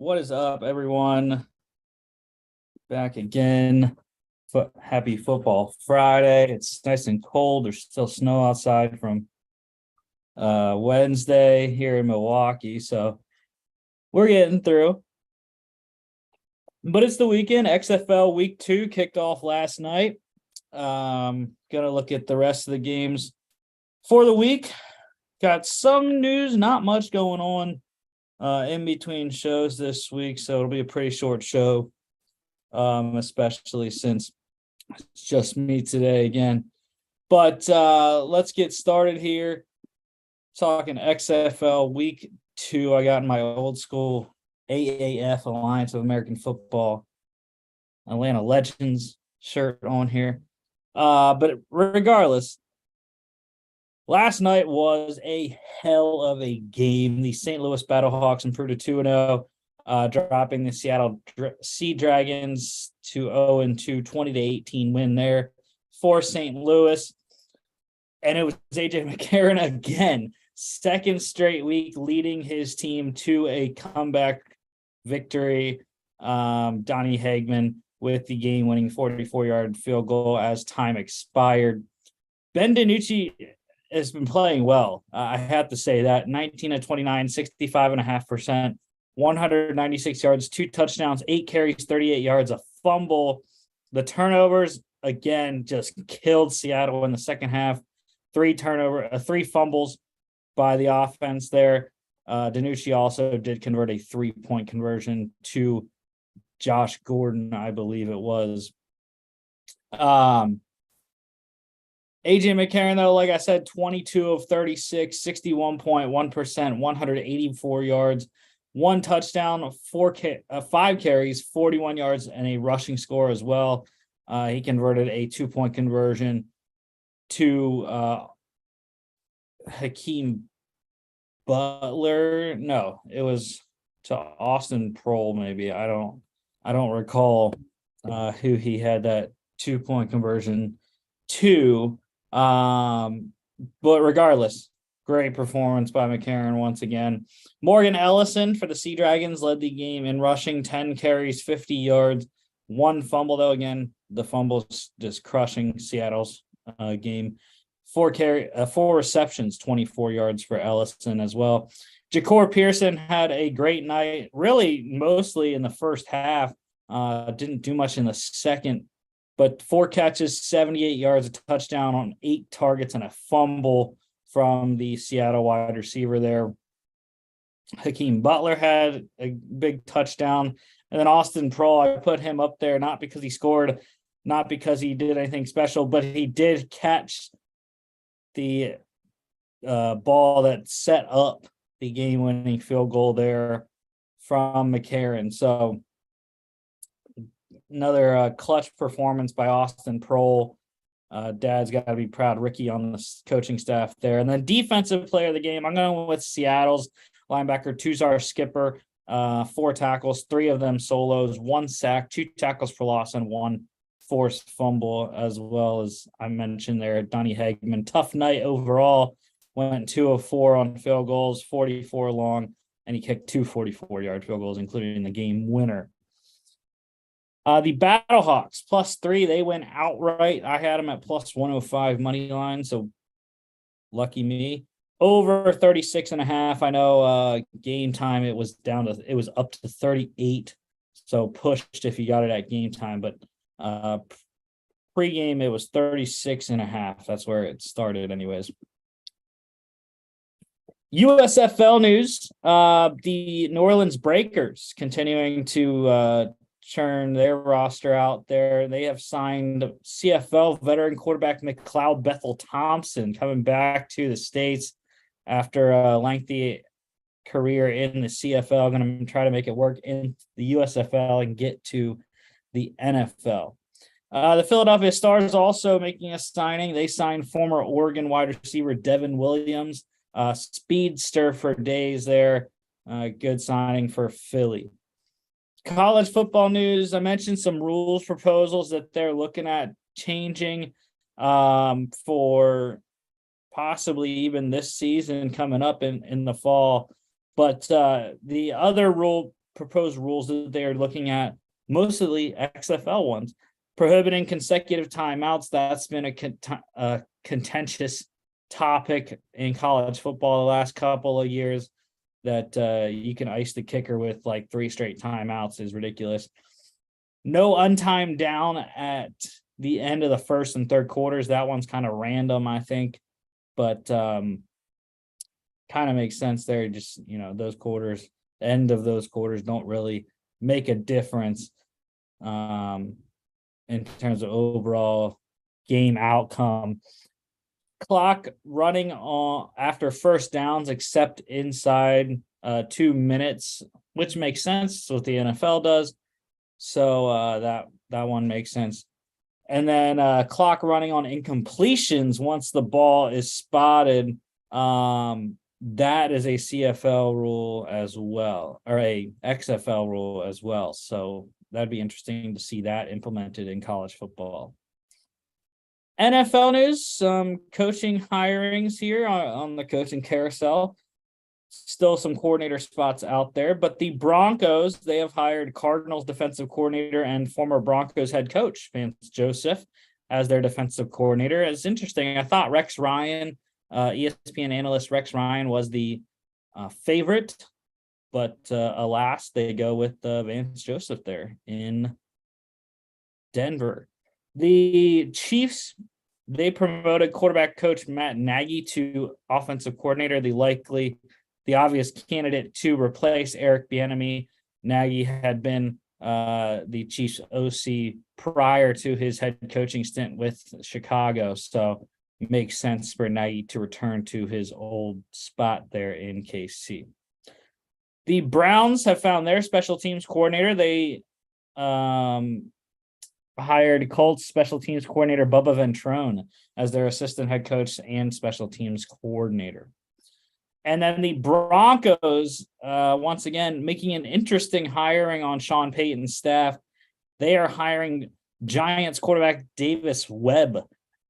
What is up, everyone? Back again. Happy Football Friday. It's nice and cold. There's still snow outside from Wednesday here in Milwaukee, so we're getting through. But it's the weekend. XFL Week 2 kicked off last night. Gonna look at the rest of the games for the week. Got some news, not much going on in between shows this week, so it'll be a pretty short show, especially since it's just me today again. But let's get started here. Talking XFL Week 2. I got my old school AAF, Alliance of American Football, Atlanta Legends shirt on here. But regardless, last night was a hell of a game. The St. Louis Battlehawks improved to 2-0, dropping the Seattle Sea Dragons to 0-2, 20-18 win there for St. Louis. And it was AJ McCarron again, second straight week leading his team to a comeback victory. Donnie Hagman with the game-winning 44-yard field goal as time expired. Ben DiNucci has been playing well. I have to say that. 19 of 29, 65.5%, 196 yards, 2 touchdowns, 8 carries, 38 yards, a fumble. The turnovers, again, just killed Seattle in the second half. 3 fumbles by the offense there. DiNucci also did convert a 3-point conversion to Josh Gordon, I believe it was. AJ McCarron, though, like I said, 22 of 36, 61.1%, 184 yards, 1 touchdown, 5 carries, 41 yards, and a rushing score as well. He converted a 2-point conversion to Hakeem Butler. No, it was to Austin Prohl, maybe. I don't recall who he had that 2-point conversion to. But regardless, great performance by McCarron once again. Morgan Ellison for the Sea Dragons led the game in rushing, 10 carries, 50 yards, 1 fumble, though. Again, the fumbles just crushing Seattle's game. 4 receptions, 24 yards for Ellison as well. Ja'Cour Pearson had a great night, really mostly in the first half. Didn't do much in the second, but 4 catches, 78 yards, a touchdown on 8 targets, and a fumble from the Seattle wide receiver there. Hakeem Butler had a big touchdown. And then Austin Prohl, I put him up there not because he scored, not because he did anything special, but he did catch the ball that set up the game-winning field goal there from McCarron. So another clutch performance by Austin Prohl. Dad's got to be proud. Ricky on the coaching staff there. And then defensive player of the game, I'm going with Seattle's linebacker, Tuzar Skipper. 4 tackles, 3 of them solos, 1 sack, 2 tackles for loss, and 1 forced fumble, as well as I mentioned there, Donnie Hagman. Tough night overall. Went 2 of 4 on field goals, 44 long, and he kicked 2 44-yard field goals, including the game winner. The Battlehawks, +3, they went outright. I had them at +105 money line, so lucky me. Over 36.5. I know game time it was up to 38, so pushed if you got it at game time, but pregame it was 36.5. That's where it started anyways. USFL news, the New Orleans Breakers continuing to churn their roster out there. They have signed CFL veteran quarterback McLeod Bethel Thompson, coming back to the States after a lengthy career in the CFL. Going to try to make it work in the USFL and get to the NFL. The Philadelphia Stars also making a signing. They signed former Oregon wide receiver Devin Williams, speedster for days there. Good signing for Philly. College football news. I mentioned some rules proposals that they're looking at changing for possibly even this season coming up in the fall. But the other rule proposed rules that they are looking at, mostly XFL ones, prohibiting consecutive timeouts. That's been a contentious topic in college football the last couple of years, that you can ice the kicker with like 3 straight timeouts is ridiculous. No untimed down at the end of the first and third quarters. That one's kind of random, I think, but kind of makes sense there. Just, those quarters, end of those quarters don't really make a difference in terms of overall game outcome. Clock running on after first downs, except inside 2 minutes, which makes sense. That's what the NFL does. So that one makes sense. And then clock running on incompletions once the ball is spotted. That is a CFL rule as well, or a XFL rule as well. So that'd be interesting to see that implemented in college football. NFL news, some coaching hirings here on the coaching carousel. Still some coordinator spots out there, but the Broncos, they have hired Cardinals defensive coordinator and former Broncos head coach Vance Joseph as their defensive coordinator. It's interesting. I thought Rex Ryan, ESPN analyst Rex Ryan, was the favorite, but alas, they go with Vance Joseph there in Denver. The Chiefs, they promoted quarterback coach Matt Nagy to offensive coordinator, the obvious candidate to replace Eric Bieniemy. Nagy had been the Chiefs OC prior to his head coaching stint with Chicago, so it makes sense for Nagy to return to his old spot there in KC. The Browns have found their special teams coordinator. They hired Colts special teams coordinator Bubba Ventrone as their assistant head coach and special teams coordinator. And then the Broncos, once again, making an interesting hiring on Sean Payton's staff. They are hiring Giants quarterback Davis Webb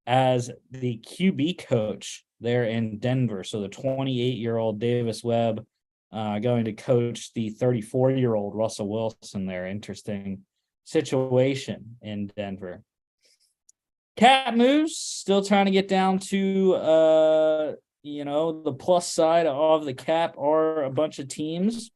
as the QB coach there in Denver. So the 28-year-old Davis Webb going to coach the 34-year-old Russell Wilson there. Interesting situation in Denver. Cap moves, still trying to get down to the plus side of the cap are a bunch of teams,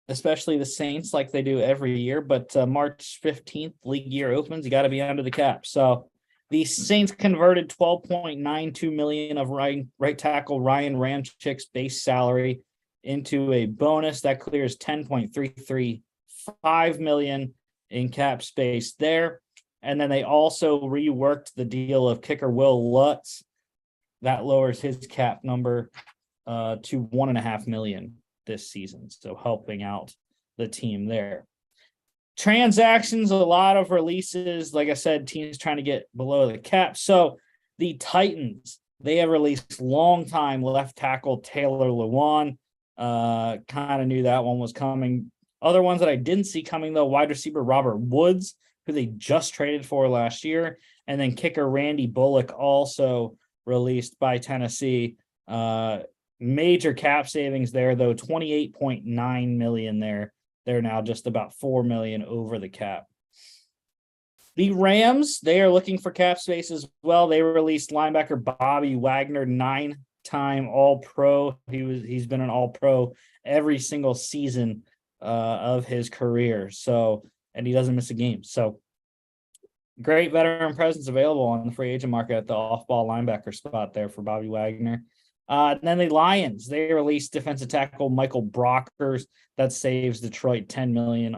especially the Saints, like they do every year. But March 15th, league year opens, you got to be under the cap. So the Saints converted $12.92 million of right tackle Ryan Ramchik's base salary into a bonus that clears $10.335 million in cap space there. And then they also reworked the deal of kicker Will Lutz. That lowers his cap number to $1.5 million this season. So helping out the team there. Transactions, a lot of releases. Like I said, teams trying to get below the cap. So the Titans, they have released longtime left tackle Taylor Lewan. Kind of knew that one was coming. Other ones that I didn't see coming, though, wide receiver Robert Woods, who they just traded for last year. And then kicker Randy Bullock, also released by Tennessee. Major cap savings there, though, $28.9 million there. They're now just about $4 million over the cap. The Rams, they are looking for cap space as well. They released linebacker Bobby Wagner, 9-time All-Pro. He's been an All-Pro every single season of his career. And he doesn't miss a game. So great veteran presence available on the free agent market at the off-ball linebacker spot there for Bobby Wagner. And then the Lions, they released defensive tackle Michael Brockers. That saves Detroit $10 million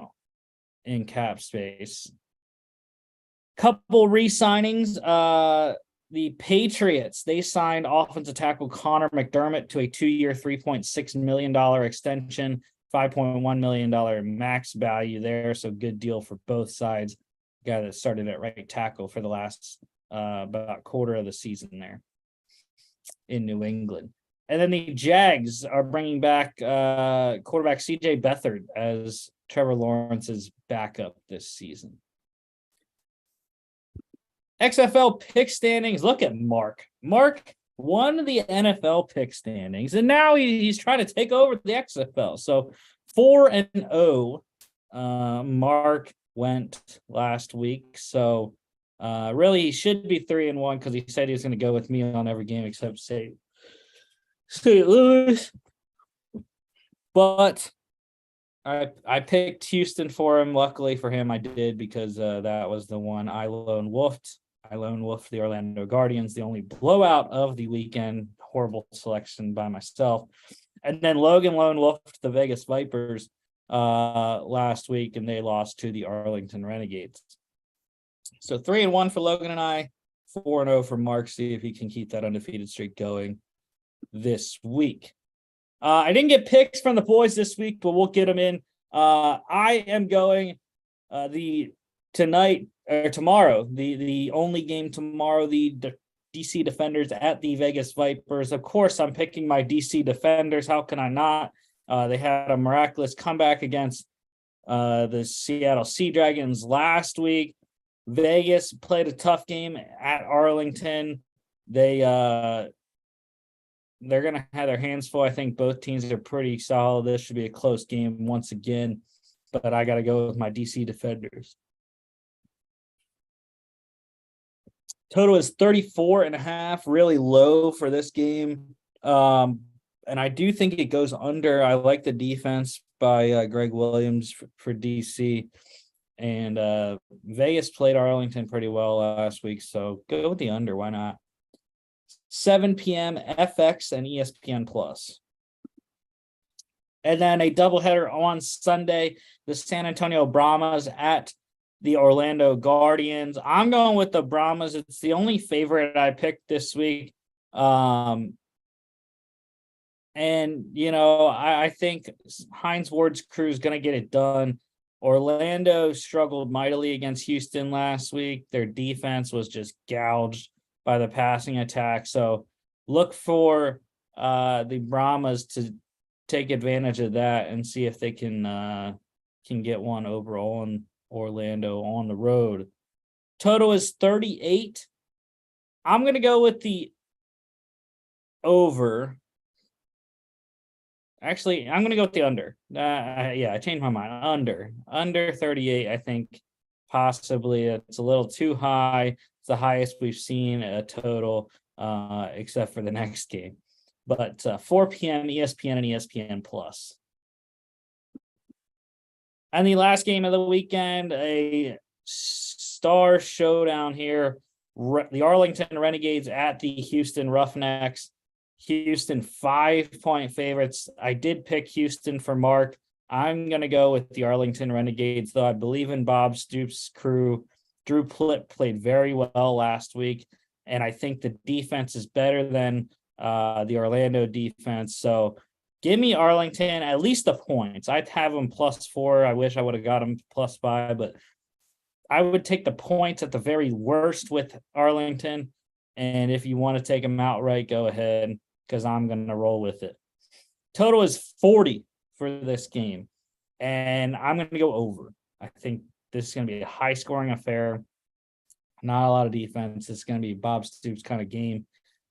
in cap space. Couple re-signings. The Patriots, they signed offensive tackle Connor McDermott to a 2-year, $3.6 million extension, $5.1 million max value there. So good deal for both sides. Guy that started at right tackle for the last about quarter of the season there in New England. And then the Jags are bringing back quarterback CJ Beathard as Trevor Lawrence's backup this season. XFL pick standings. Look at Mark. Mark won the NFL pick standings, and now he's trying to take over the XFL. So 4-0. Mark went last week. So really he should be 3-1 because he said he was going to go with me on every game except St. Louis. But I picked Houston for him. Luckily for him, I did because that was the one I lone wolfed. I lone wolfed the Orlando Guardians, the only blowout of the weekend. Horrible selection by myself. And then Logan lone wolfed the Vegas Vipers last week, and they lost to the Arlington Renegades. So 3-1 for Logan and I, 4-0 for Mark. See if he can keep that undefeated streak going this week. I didn't get picks from the boys this week, but we'll get them in. I am going tomorrow, the only game tomorrow, the DC Defenders at the Vegas Vipers. Of course, I'm picking my DC Defenders. How can I not? They had a miraculous comeback against the Seattle Sea Dragons last week. Vegas played a tough game at Arlington. They're going to have their hands full. I think both teams are pretty solid. This should be a close game once again, but I got to go with my DC Defenders. Total is 34.5, really low for this game. And I do think it goes under. I like the defense by Greg Williams for DC. And Vegas played Arlington pretty well last week, so go with the under. Why not? 7 p.m. FX and ESPN Plus. And then a doubleheader on Sunday, the San Antonio Brahmas at the Orlando Guardians. I'm going with the Brahmas. It's the only favorite I picked this week. And, I think Hines Ward's crew is going to get it done. Orlando struggled mightily against Houston last week. Their defense was just gouged by the passing attack. So look for the Brahmas to take advantage of that and see if they can get one over on Orlando on the road. Total is 38. I'm going to go with the over. Actually, I'm going to go with the under. I changed my mind. Under 38, I think possibly it's a little too high. It's the highest we've seen a total, except for the next game. But 4 p.m. ESPN and ESPN Plus. And the last game of the weekend, a star showdown here. The Arlington Renegades at the Houston Roughnecks. Houston 5-point favorites. I did pick Houston for Mark. I'm going to go with the Arlington Renegades, though I believe in Bob Stoops' crew. Drew Plitt played very well last week, and I think the defense is better than the Orlando defense. So give me Arlington, at least the points. I'd have them +4. I wish I would have got them +5, but I would take the points at the very worst with Arlington. And if you want to take them outright, go ahead, because I'm going to roll with it. Total is 40 for this game, and I'm going to go over. I think this is going to be a high-scoring affair. Not a lot of defense. It's going to be Bob Stoops' kind of game.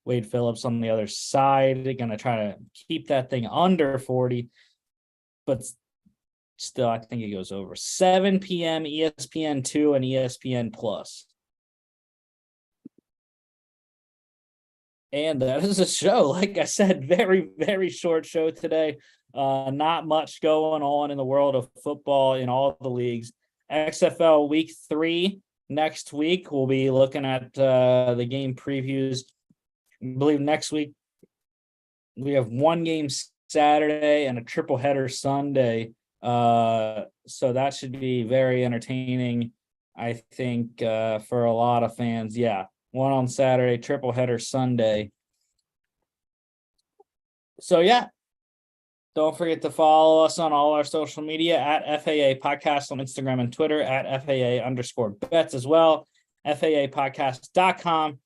Wade Phillips on the other side. They're going to try to keep that thing under 40, but still, I think it goes over. 7 p.m. ESPN 2 and ESPN Plus. And that is a show. Like I said, very, very short show today. Not much going on in the world of football in all the leagues. XFL Week 3 next week. We'll be looking at the game previews. I believe next week we have one game Saturday and a triple header Sunday. So that should be very entertaining, I think, for a lot of fans. Yeah. One on Saturday, triple header Sunday. So, yeah, don't forget to follow us on all our social media at FAA Podcast on Instagram and Twitter, at FAA_bets as well, FAApodcast.com,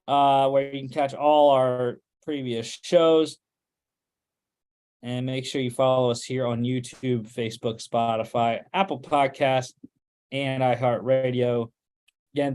where you can catch all our previous shows. And make sure you follow us here on YouTube, Facebook, Spotify, Apple Podcasts, and iHeartRadio. Again,